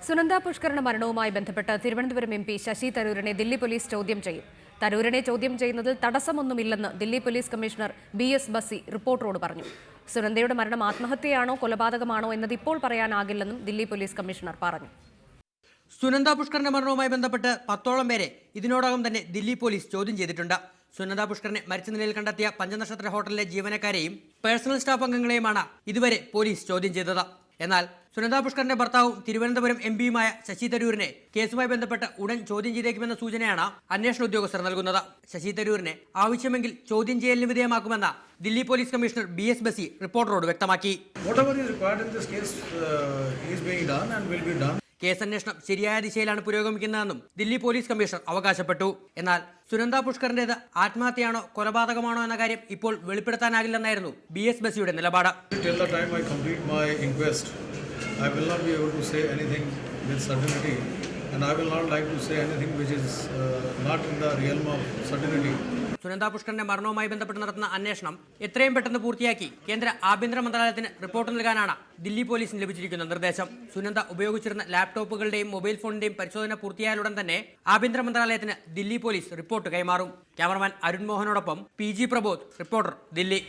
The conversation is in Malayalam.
സുനന്ദ പുഷ്കരണ മരണവുമായി ബന്ധപ്പെട്ട് തിരുവനന്തപുരം എം പി ശശി തരൂരിനെ ദില്ലി പോലീസ് ചോദ്യം ചെയ്യും. തരൂരിനെ ചോദ്യം ചെയ്യുന്നതിൽ തടസ്സമൊന്നുമില്ലെന്ന് ദില്ലി പോലീസ് കമ്മീഷണർ BS ബസി റിപ്പോർട്ടറോട് പറഞ്ഞു. സുനന്ദയുടെ മരണം ആത്മഹത്യയാണോ കൊലപാതകമാണോ എന്നത് ഇപ്പോൾ പറയാനാകില്ലെന്നും ദില്ലി പോലീസ് കമ്മീഷണർ പറഞ്ഞു. സുനന്ദ പുഷ്കറിന്റെ മരണവുമായി ബന്ധപ്പെട്ട് 10ഓളം പേരെ ഇതിനോടകം തന്നെ ദില്ലി പോലീസ് ചോദ്യം ചെയ്തിട്ടുണ്ട്. സുനന്ദ പുഷ്കറിനെ മരിച്ച നിലയിൽ കണ്ടെത്തിയ പഞ്ചനക്ഷത്ര ഹോട്ടലിലെ ജീവനക്കാരെയും പേഴ്സണൽ സ്റ്റാഫ് അംഗങ്ങളെയുമാണ് ഇതുവരെ പോലീസ് ചോദ്യം ചെയ്തത്. എന്നാൽ സുനന്ദ പുഷ്കറിന്റെ ഭർത്താവും തിരുവനന്തപുരം MPയുമായ ശശി തരൂരിനെ കേസുമായി ബന്ധപ്പെട്ട് ഉടൻ ചോദ്യം ചെയ്തേക്കുമെന്ന സൂചനയാണ് അന്വേഷണ ഉദ്യോഗസ്ഥർ നൽകുന്നത്. ശശി തരൂരിനെ ആവശ്യമെങ്കിൽ ചോദ്യം ചെയ്യലിന് വിധേയമാക്കുമെന്ന് ദില്ലി പോലീസ് കമ്മീഷണർ BS ബസി റിപ്പോർട്ടറോട് വ്യക്തമാക്കി. കേസന്വേഷണം ശരിയായ ദിശയിലാണ് പുരോഗമിക്കുന്നതെന്നും ദില്ലി പോലീസ് കമ്മീഷണർ അവകാശപ്പെട്ടു. എന്നാൽ സുനന്ദ പുഷ്കറിന്റേത് ആത്മഹത്യയാണോ കൊലപാതകമാണോ എന്ന കാര്യം ഇപ്പോൾ വെളിപ്പെടുത്താനാകില്ലെന്നായിരുന്നു BS ബസിയുടെ നിലപാട്. I will not be able to say anything with certainty, and I will not like to say anything which is not in the realm of certainty. Sunanda പുഷ്കറിന്റെ മരണവുമായി ബന്ധപ്പെട്ട് നടത്തുന്ന അന്വേഷണം എത്രയും പെട്ടെന്ന് പൂർത്തിയാക്കി കേന്ദ്ര ആഭ്യന്തര മന്ത്രാലയത്തിന് റിപ്പോർട്ട് നൽകാനാണ് ദില്ലി പോലീസിന് ലഭിച്ചിരിക്കുന്ന നിർദ്ദേശം. സുനന്ദ ഉപയോഗിച്ചിരുന്ന ലാപ്ടോപ്പുകളുടെയും മൊബൈൽ ഫോണിന്റെയും പരിശോധന പൂർത്തിയായാലുടൻ തന്നെ ആഭ്യന്തര മന്ത്രാലയത്തിന് ദില്ലി പോലീസ് റിപ്പോർട്ട് കൈമാറും. ക്യാമറമാൻ അരുൺ മോഹനോടൊപ്പം PG പ്രബോധ്, റിപ്പോർട്ടർ, ദില്ലി.